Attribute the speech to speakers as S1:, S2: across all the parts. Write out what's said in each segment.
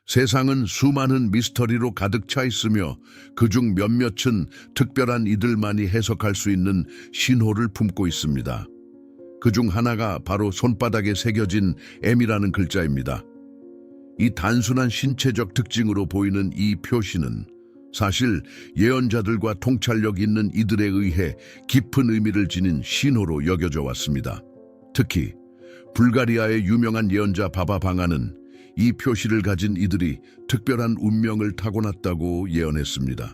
S1: 세상은 수많은 미스터리로 가득 차 있으며 그중 몇몇은 특별한 이들만이 해석할 수 있는 신호를 품고 있습니다. 그중 하나가 바로 손바닥에 새겨진 M이라는 글자입니다. 이 단순한 신체적 특징으로 보이는 이 표시는 사실 예언자들과 통찰력 있는 이들에 의해 깊은 의미를 지닌 신호로 여겨져 왔습니다. 특히 불가리아의 유명한 예언자 바바 방아는 이 표시를 가진 이들이 특별한 운명을 타고났다고 예언했습니다.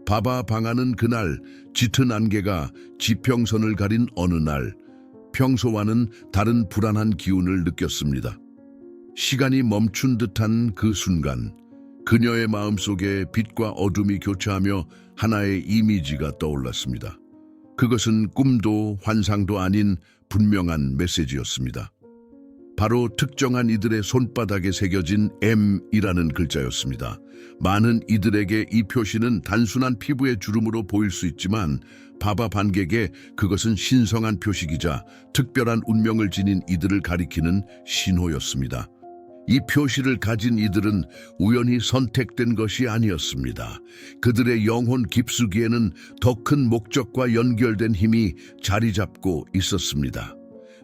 S1: 바바 방아는 그날 짙은 안개가 지평선을 가린 어느 날 평소와는 다른 불안한 기운을 느꼈습니다. 시간이 멈춘 듯한 그 순간 그녀의 마음속에 빛과 어둠이 교차하며 하나의 이미지가 떠올랐습니다. 그것은 꿈도 환상도 아닌 분명한 메시지였습니다. 바로 특정한 이들의 손바닥에 새겨진 M이라는 글자였습니다. 많은 이들에게 이 표시는 단순한 피부의 주름으로 보일 수 있지만 바바 반객에 그것은 신성한 표식이자 특별한 운명을 지닌 이들을 가리키는 신호였습니다. 이 표시를 가진 이들은 우연히 선택된 것이 아니었습니다. 그들의 영혼 깊숙이에는 더 큰 목적과 연결된 힘이 자리 잡고 있었습니다.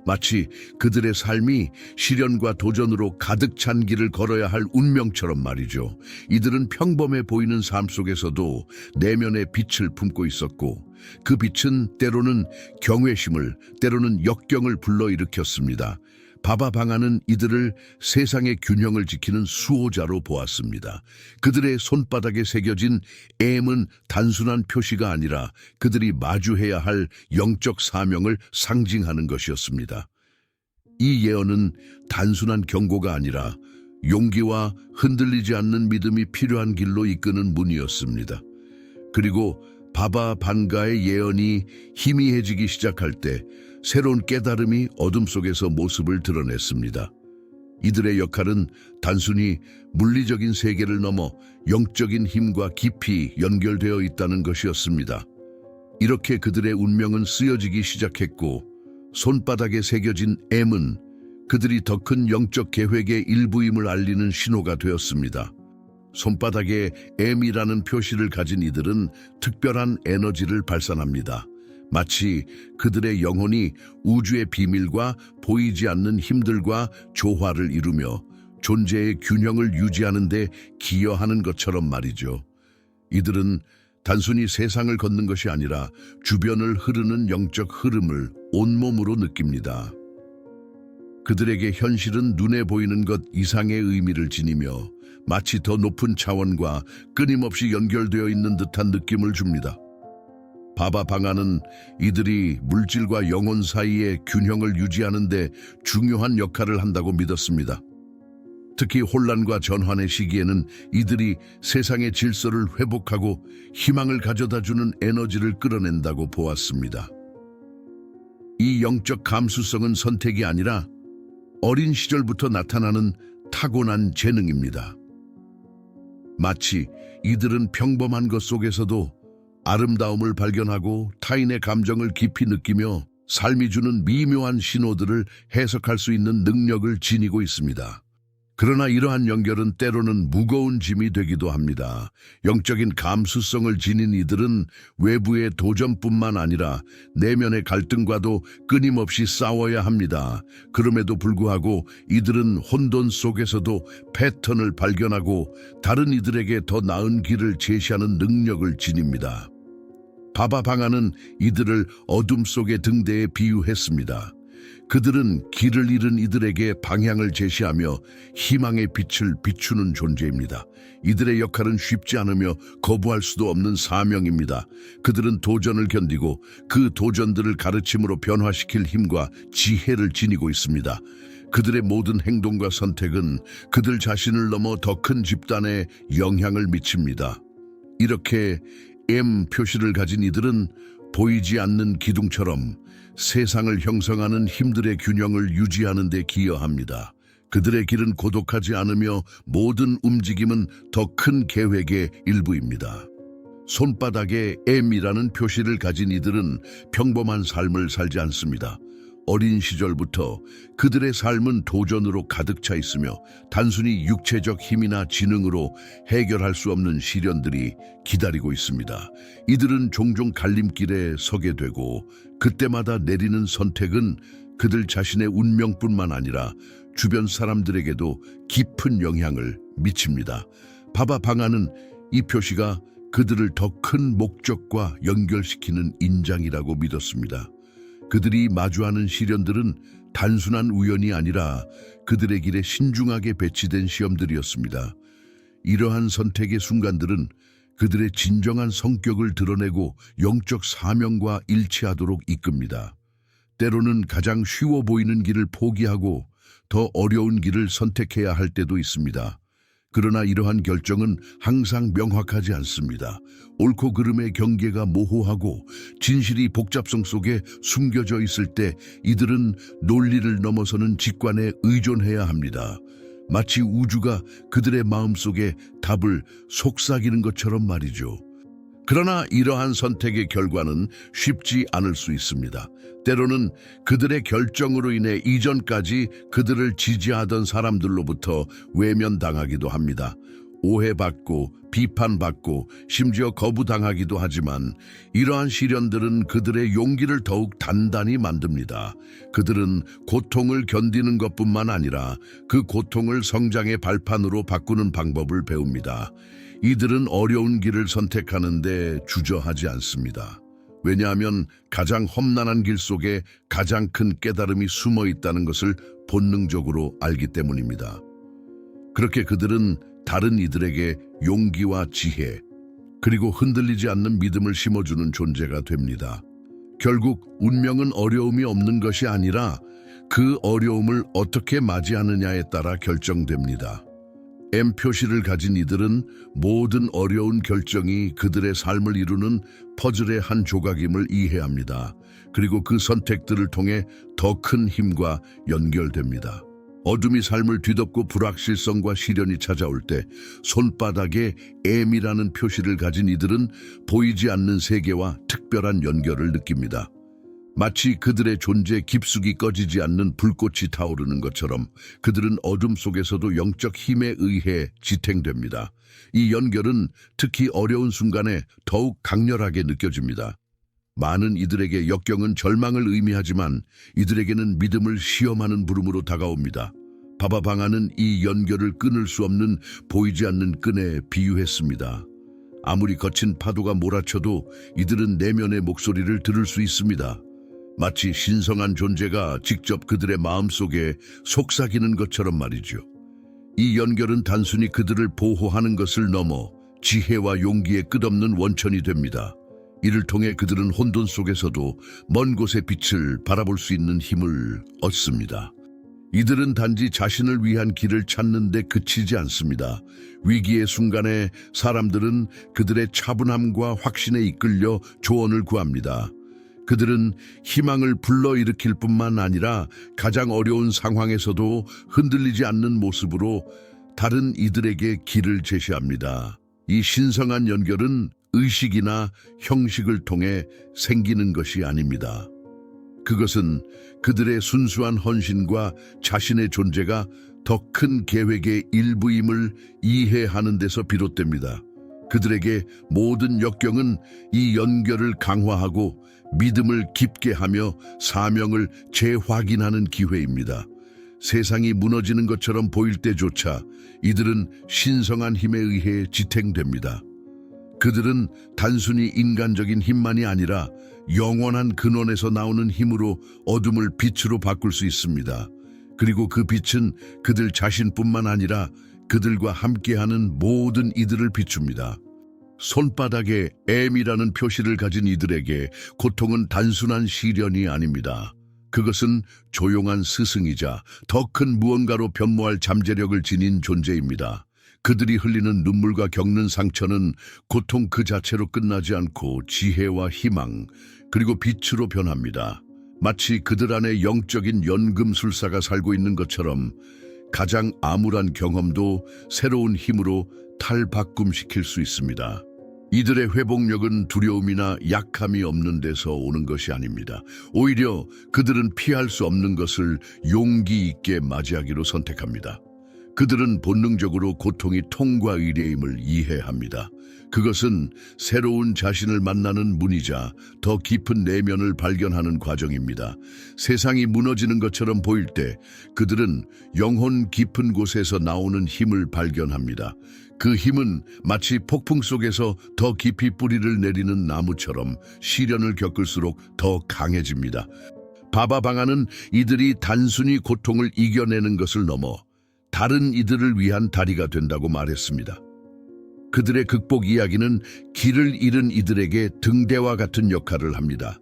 S1: 마치 그들의 삶이 시련과 도전으로 가득 찬 길을 걸어야 할 운명처럼 말이죠. 이들은 평범해 보이는 삶 속에서도 내면의 빛을 품고 있었고 그 빛은 때로는 경외심을, 때로는 역경을 불러일으켰습니다. 바바 방아는 이들을 세상의 균형을 지키는 수호자로 보았습니다. 그들의 손바닥에 새겨진 M은 단순한 표시가 아니라 그들이 마주해야 할 영적 사명을 상징하는 것이었습니다. 이 예언은 단순한 경고가 아니라 용기와 흔들리지 않는 믿음이 필요한 길로 이끄는 문이었습니다. 그리고 바바 방가의 예언이 희미해지기 시작할 때 새로운 깨달음이 어둠 속에서 모습을 드러냈습니다. 이들의 역할은 단순히 물리적인 세계를 넘어 영적인 힘과 깊이 연결되어 있다는 것이었습니다. 이렇게 그들의 운명은 쓰여지기 시작했고 손바닥에 새겨진 M은 그들이 더 큰 영적 계획의 일부임을 알리는 신호가 되었습니다. 손바닥에 M이라는 표시를 가진 이들은 특별한 에너지를 발산합니다. 마치 그들의 영혼이 우주의 비밀과 보이지 않는 힘들과 조화를 이루며 존재의 균형을 유지하는 데 기여하는 것처럼 말이죠. 이들은 단순히 세상을 걷는 것이 아니라 주변을 흐르는 영적 흐름을 온몸으로 느낍니다. 그들에게 현실은 눈에 보이는 것 이상의 의미를 지니며 마치 더 높은 차원과 끊임없이 연결되어 있는 듯한 느낌을 줍니다. 바바 방아는 이들이 물질과 영혼 사이의 균형을 유지하는 데 중요한 역할을 한다고 믿었습니다. 특히 혼란과 전환의 시기에는 이들이 세상의 질서를 회복하고 희망을 가져다주는 에너지를 끌어낸다고 보았습니다. 이 영적 감수성은 선택이 아니라 어린 시절부터 나타나는 타고난 재능입니다. 마치 이들은 평범한 것 속에서도 아름다움을 발견하고 타인의 감정을 깊이 느끼며 삶이 주는 미묘한 신호들을 해석할 수 있는 능력을 지니고 있습니다. 그러나 이러한 연결은 때로는 무거운 짐이 되기도 합니다. 영적인 감수성을 지닌 이들은 외부의 도전뿐만 아니라 내면의 갈등과도 끊임없이 싸워야 합니다. 그럼에도 불구하고 이들은 혼돈 속에서도 패턴을 발견하고 다른 이들에게 더 나은 길을 제시하는 능력을 지닙니다. 바바 방아는 이들을 어둠 속의 등대에 비유했습니다. 그들은 길을 잃은 이들에게 방향을 제시하며 희망의 빛을 비추는 존재입니다. 이들의 역할은 쉽지 않으며 거부할 수도 없는 사명입니다. 그들은 도전을 견디고 그 도전들을 가르침으로 변화시킬 힘과 지혜를 지니고 있습니다. 그들의 모든 행동과 선택은 그들 자신을 넘어 더 큰 집단에 영향을 미칩니다. 이렇게 M 표시를 가진 이들은 보이지 않는 기둥처럼 세상을 형성하는 힘들의 균형을 유지하는 데 기여합니다. 그들의 길은 고독하지 않으며 모든 움직임은 더 큰 계획의 일부입니다. 손바닥에 M이라는 표시를 가진 이들은 평범한 삶을 살지 않습니다. 어린 시절부터 그들의 삶은 도전으로 가득 차 있으며 단순히 육체적 힘이나 지능으로 해결할 수 없는 시련들이 기다리고 있습니다. 이들은 종종 갈림길에 서게 되고 그때마다 내리는 선택은 그들 자신의 운명뿐만 아니라 주변 사람들에게도 깊은 영향을 미칩니다. 바바 방아는 이 표시가 그들을 더 큰 목적과 연결시키는 인장이라고 믿었습니다. 그들이 마주하는 시련들은 단순한 우연이 아니라 그들의 길에 신중하게 배치된 시험들이었습니다. 이러한 선택의 순간들은 그들의 진정한 성격을 드러내고 영적 사명과 일치하도록 이끕니다. 때로는 가장 쉬워 보이는 길을 포기하고 더 어려운 길을 선택해야 할 때도 있습니다. 그러나 이러한 결정은 항상 명확하지 않습니다. 옳고 그름의 경계가 모호하고 진실이 복잡성 속에 숨겨져 있을 때 이들은 논리를 넘어서는 직관에 의존해야 합니다. 마치 우주가 그들의 마음속에 답을 속삭이는 것처럼 말이죠. 그러나 이러한 선택의 결과는 쉽지 않을 수 있습니다. 때로는 그들의 결정으로 인해 이전까지 그들을 지지하던 사람들로부터 외면당하기도 합니다. 오해받고 비판받고 심지어 거부당하기도 하지만 이러한 시련들은 그들의 용기를 더욱 단단히 만듭니다. 그들은 고통을 견디는 것뿐만 아니라 그 고통을 성장의 발판으로 바꾸는 방법을 배웁니다. 이들은 어려운 길을 선택하는데 주저하지 않습니다. 왜냐하면 가장 험난한 길 속에 가장 큰 깨달음이 숨어 있다는 것을 본능적으로 알기 때문입니다. 그렇게 그들은 다른 이들에게 용기와 지혜, 그리고 흔들리지 않는 믿음을 심어주는 존재가 됩니다. 결국 운명은 어려움이 없는 것이 아니라 그 어려움을 어떻게 맞이하느냐에 따라 결정됩니다. M 표시를 가진 이들은 모든 어려운 결정이 그들의 삶을 이루는 퍼즐의 한 조각임을 이해합니다. 그리고 그 선택들을 통해 더 큰 힘과 연결됩니다. 어둠이 삶을 뒤덮고 불확실성과 시련이 찾아올 때 손바닥에 M이라는 표시를 가진 이들은 보이지 않는 세계와 특별한 연결을 느낍니다. 마치 그들의 존재 깊숙이 꺼지지 않는 불꽃이 타오르는 것처럼 그들은 어둠 속에서도 영적 힘에 의해 지탱됩니다. 이 연결은 특히 어려운 순간에 더욱 강렬하게 느껴집니다. 많은 이들에게 역경은 절망을 의미하지만 이들에게는 믿음을 시험하는 부름으로 다가옵니다. 바바 방아는 이 연결을 끊을 수 없는 보이지 않는 끈에 비유했습니다. 아무리 거친 파도가 몰아쳐도 이들은 내면의 목소리를 들을 수 있습니다. 마치 신성한 존재가 직접 그들의 마음속에 속삭이는 것처럼 말이죠. 이 연결은 단순히 그들을 보호하는 것을 넘어 지혜와 용기의 끝없는 원천이 됩니다. 이를 통해 그들은 혼돈 속에서도 먼 곳의 빛을 바라볼 수 있는 힘을 얻습니다. 이들은 단지 자신을 위한 길을 찾는 데 그치지 않습니다. 위기의 순간에 사람들은 그들의 차분함과 확신에 이끌려 조언을 구합니다. 그들은 희망을 불러일으킬 뿐만 아니라 가장 어려운 상황에서도 흔들리지 않는 모습으로 다른 이들에게 길을 제시합니다. 이 신성한 연결은 의식이나 형식을 통해 생기는 것이 아닙니다. 그것은 그들의 순수한 헌신과 자신의 존재가 더 큰 계획의 일부임을 이해하는 데서 비롯됩니다. 그들에게 모든 역경은 이 연결을 강화하고 믿음을 깊게 하며 사명을 재확인하는 기회입니다. 세상이 무너지는 것처럼 보일 때조차 이들은 신성한 힘에 의해 지탱됩니다. 그들은 단순히 인간적인 힘만이 아니라 영원한 근원에서 나오는 힘으로 어둠을 빛으로 바꿀 수 있습니다. 그리고 그 빛은 그들 자신뿐만 아니라 그들과 함께하는 모든 이들을 비춥니다. 손바닥에 M이라는 표시를 가진 이들에게 고통은 단순한 시련이 아닙니다. 그것은 조용한 스승이자 더 큰 무언가로 변모할 잠재력을 지닌 존재입니다. 그들이 흘리는 눈물과 겪는 상처는 고통 그 자체로 끝나지 않고 지혜와 희망, 그리고 빛으로 변합니다. 마치 그들 안에 영적인 연금술사가 살고 있는 것처럼 가장 암울한 경험도 새로운 힘으로 탈바꿈시킬 수 있습니다. 이들의 회복력은 두려움이나 약함이 없는 데서 오는 것이 아닙니다. 오히려 그들은 피할 수 없는 것을 용기 있게 맞이하기로 선택합니다. 그들은 본능적으로 고통이 통과 의례임을 이해합니다. 그것은 새로운 자신을 만나는 문이자 더 깊은 내면을 발견하는 과정입니다. 세상이 무너지는 것처럼 보일 때 그들은 영혼 깊은 곳에서 나오는 힘을 발견합니다. 그 힘은 마치 폭풍 속에서 더 깊이 뿌리를 내리는 나무처럼 시련을 겪을수록 더 강해집니다. 바바방아는 이들이 단순히 고통을 이겨내는 것을 넘어 다른 이들을 위한 다리가 된다고 말했습니다. 그들의 극복 이야기는 길을 잃은 이들에게 등대와 같은 역할을 합니다.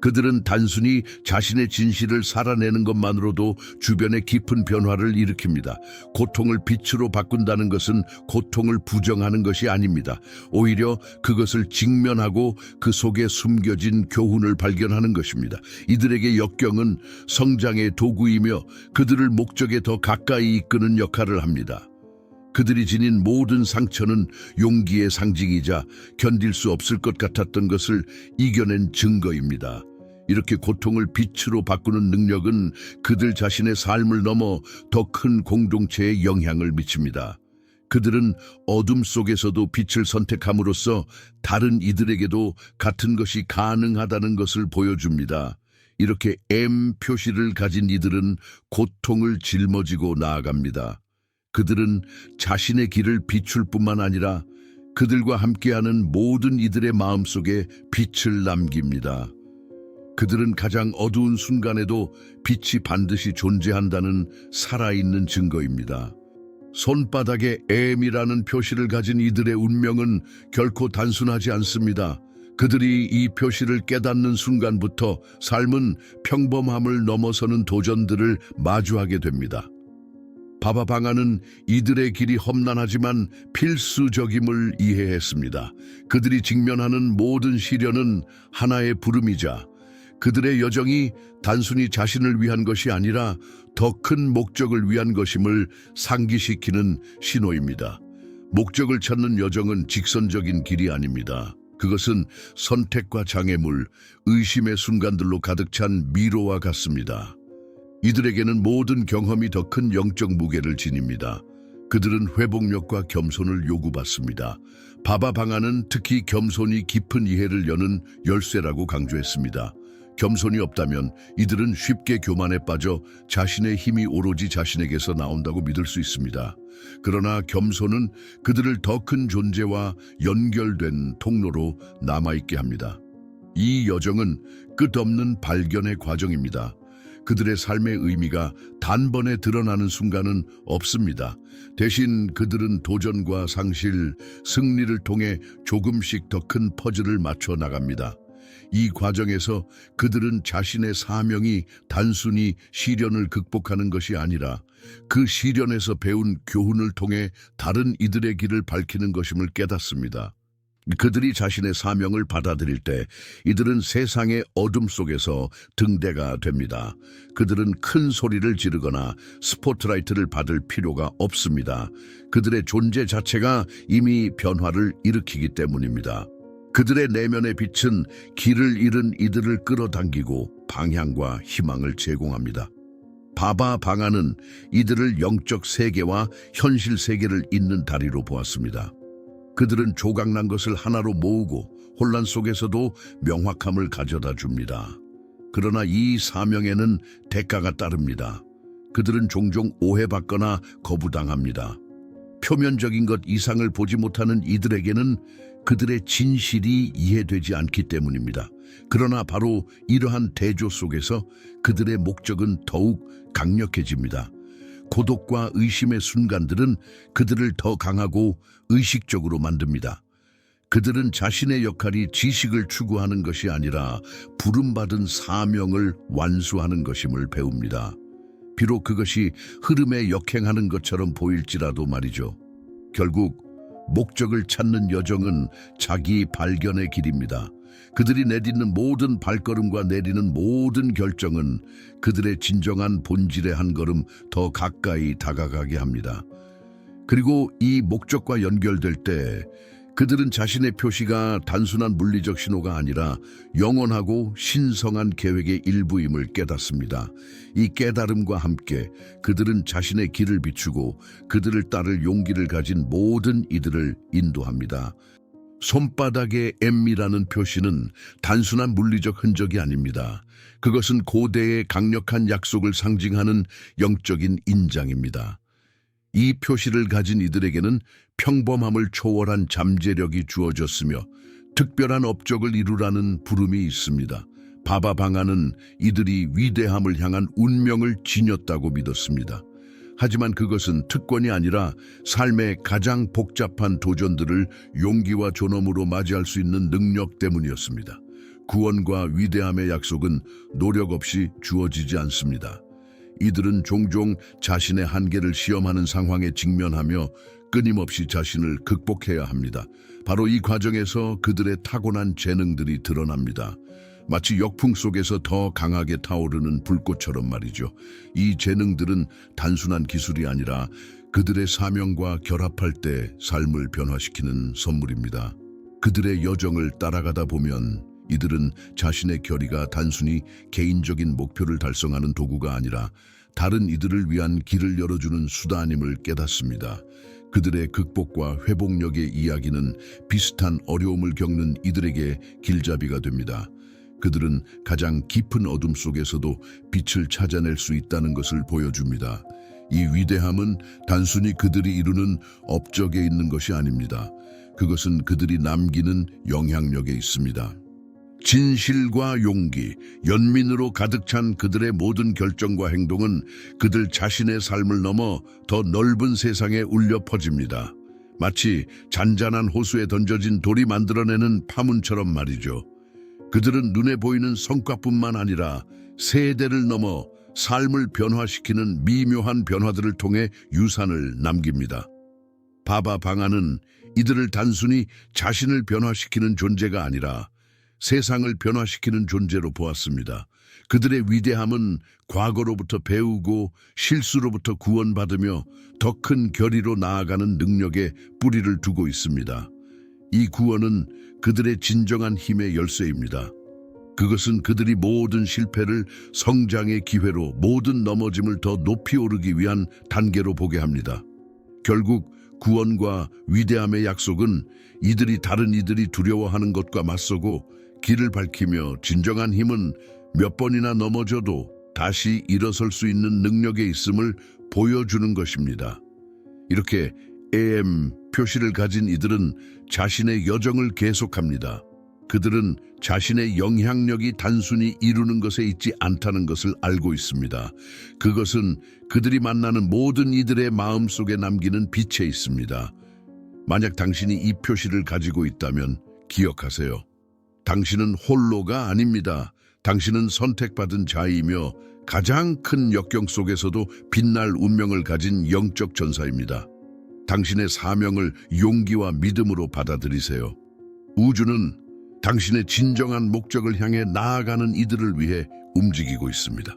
S1: 그들은 단순히 자신의 진실을 살아내는 것만으로도 주변에 깊은 변화를 일으킵니다. 고통을 빛으로 바꾼다는 것은 고통을 부정하는 것이 아닙니다. 오히려 그것을 직면하고 그 속에 숨겨진 교훈을 발견하는 것입니다. 이들에게 역경은 성장의 도구이며 그들을 목적에 더 가까이 이끄는 역할을 합니다. 그들이 지닌 모든 상처는 용기의 상징이자 견딜 수 없을 것 같았던 것을 이겨낸 증거입니다. 이렇게 고통을 빛으로 바꾸는 능력은 그들 자신의 삶을 넘어 더 큰 공동체에 영향을 미칩니다. 그들은 어둠 속에서도 빛을 선택함으로써 다른 이들에게도 같은 것이 가능하다는 것을 보여줍니다. 이렇게 M 표시를 가진 이들은 고통을 짊어지고 나아갑니다. 그들은 자신의 길을 비출 뿐만 아니라 그들과 함께하는 모든 이들의 마음속에 빛을 남깁니다. 그들은 가장 어두운 순간에도 빛이 반드시 존재한다는 살아있는 증거입니다. 손바닥에 M이라는 표시를 가진 이들의 운명은 결코 단순하지 않습니다. 그들이 이 표시를 깨닫는 순간부터 삶은 평범함을 넘어서는 도전들을 마주하게 됩니다. 바바방아는 이들의 길이 험난하지만 필수적임을 이해했습니다. 그들이 직면하는 모든 시련은 하나의 부름이자 그들의 여정이 단순히 자신을 위한 것이 아니라 더 큰 목적을 위한 것임을 상기시키는 신호입니다. 목적을 찾는 여정은 직선적인 길이 아닙니다. 그것은 선택과 장애물, 의심의 순간들로 가득 찬 미로와 같습니다. 이들에게는 모든 경험이 더 큰 영적 무게를 지닙니다. 그들은 회복력과 겸손을 요구받습니다. 바바방아는 특히 겸손이 깊은 이해를 여는 열쇠라고 강조했습니다. 겸손이 없다면 이들은 쉽게 교만에 빠져 자신의 힘이 오로지 자신에게서 나온다고 믿을 수 있습니다. 그러나 겸손은 그들을 더 큰 존재와 연결된 통로로 남아있게 합니다. 이 여정은 끝없는 발견의 과정입니다. 그들의 삶의 의미가 단번에 드러나는 순간은 없습니다. 대신 그들은 도전과 상실, 승리를 통해 조금씩 더 큰 퍼즐을 맞춰 나갑니다. 이 과정에서 그들은 자신의 사명이 단순히 시련을 극복하는 것이 아니라 그 시련에서 배운 교훈을 통해 다른 이들의 길을 밝히는 것임을 깨닫습니다. 그들이 자신의 사명을 받아들일 때 이들은 세상의 어둠 속에서 등대가 됩니다. 그들은 큰 소리를 지르거나 스포트라이트를 받을 필요가 없습니다. 그들의 존재 자체가 이미 변화를 일으키기 때문입니다. 그들의 내면의 빛은 길을 잃은 이들을 끌어당기고 방향과 희망을 제공합니다. 바바방아는 이들을 영적 세계와 현실 세계를 잇는 다리로 보았습니다. 그들은 조각난 것을 하나로 모으고 혼란 속에서도 명확함을 가져다 줍니다. 그러나 이 사명에는 대가가 따릅니다. 그들은 종종 오해받거나 거부당합니다. 표면적인 것 이상을 보지 못하는 이들에게는 그들의 진실이 이해되지 않기 때문입니다. 그러나 바로 이러한 대조 속에서 그들의 목적은 더욱 강력해집니다. 고독과 의심의 순간들은 그들을 더 강하고 의식적으로 만듭니다. 그들은 자신의 역할이 지식을 추구하는 것이 아니라 부름받은 사명을 완수하는 것임을 배웁니다. 비록 그것이 흐름에 역행하는 것처럼 보일지라도 말이죠. 결국 목적을 찾는 여정은 자기 발견의 길입니다. 그들이 내딛는 모든 발걸음과 내리는 모든 결정은 그들의 진정한 본질에 한 걸음 더 가까이 다가가게 합니다. 그리고 이 목적과 연결될 때 그들은 자신의 표시가 단순한 물리적 신호가 아니라 영원하고 신성한 계획의 일부임을 깨닫습니다. 이 깨달음과 함께 그들은 자신의 길을 비추고 그들을 따를 용기를 가진 모든 이들을 인도합니다. 손바닥의 M이라는 표시는 단순한 물리적 흔적이 아닙니다. 그것은 고대의 강력한 약속을 상징하는 영적인 인장입니다. 이 표시를 가진 이들에게는 평범함을 초월한 잠재력이 주어졌으며 특별한 업적을 이루라는 부름이 있습니다. 바바 방아는 이들이 위대함을 향한 운명을 지녔다고 믿었습니다. 하지만 그것은 특권이 아니라 삶의 가장 복잡한 도전들을 용기와 존엄으로 맞이할 수 있는 능력 때문이었습니다. 구원과 위대함의 약속은 노력 없이 주어지지 않습니다. 이들은 종종 자신의 한계를 시험하는 상황에 직면하며 끊임없이 자신을 극복해야 합니다. 바로 이 과정에서 그들의 타고난 재능들이 드러납니다. 마치 역풍 속에서 더 강하게 타오르는 불꽃처럼 말이죠. 이 재능들은 단순한 기술이 아니라 그들의 사명과 결합할 때 삶을 변화시키는 선물입니다. 그들의 여정을 따라가다 보면 이들은 자신의 결의가 단순히 개인적인 목표를 달성하는 도구가 아니라 다른 이들을 위한 길을 열어주는 수단임을 깨닫습니다. 그들의 극복과 회복력의 이야기는 비슷한 어려움을 겪는 이들에게 길잡이가 됩니다. 그들은 가장 깊은 어둠 속에서도 빛을 찾아낼 수 있다는 것을 보여줍니다. 이 위대함은 단순히 그들이 이루는 업적에 있는 것이 아닙니다. 그것은 그들이 남기는 영향력에 있습니다. 진실과 용기, 연민으로 가득 찬 그들의 모든 결정과 행동은 그들 자신의 삶을 넘어 더 넓은 세상에 울려 퍼집니다. 마치 잔잔한 호수에 던져진 돌이 만들어내는 파문처럼 말이죠. 그들은 눈에 보이는 성과뿐만 아니라 세대를 넘어 삶을 변화시키는 미묘한 변화들을 통해 유산을 남깁니다. 바바 방아는 이들을 단순히 자신을 변화시키는 존재가 아니라 세상을 변화시키는 존재로 보았습니다. 그들의 위대함은 과거로부터 배우고 실수로부터 구원받으며 더 큰 결의로 나아가는 능력에 뿌리를 두고 있습니다. 이 구원은 그들의 진정한 힘의 열쇠입니다. 그것은 그들이 모든 실패를 성장의 기회로, 모든 넘어짐을 더 높이 오르기 위한 단계로 보게 합니다. 결국 구원과 위대함의 약속은 이들이 다른 이들이 두려워하는 것과 맞서고 길을 밝히며 진정한 힘은 몇 번이나 넘어져도 다시 일어설 수 있는 능력에 있음을 보여주는 것입니다. 이렇게 AM 표시를 가진 이들은 자신의 여정을 계속합니다. 그들은 자신의 영향력이 단순히 이루는 것에 있지 않다는 것을 알고 있습니다. 그것은 그들이 만나는 모든 이들의 마음속에 남기는 빛에 있습니다. 만약 당신이 이 표시를 가지고 있다면 기억하세요. 당신은 홀로가 아닙니다. 당신은 선택받은 자이며 가장 큰 역경 속에서도 빛날 운명을 가진 영적 전사입니다. 당신의 사명을 용기와 믿음으로 받아들이세요. 우주는 당신의 진정한 목적을 향해 나아가는 이들을 위해 움직이고 있습니다.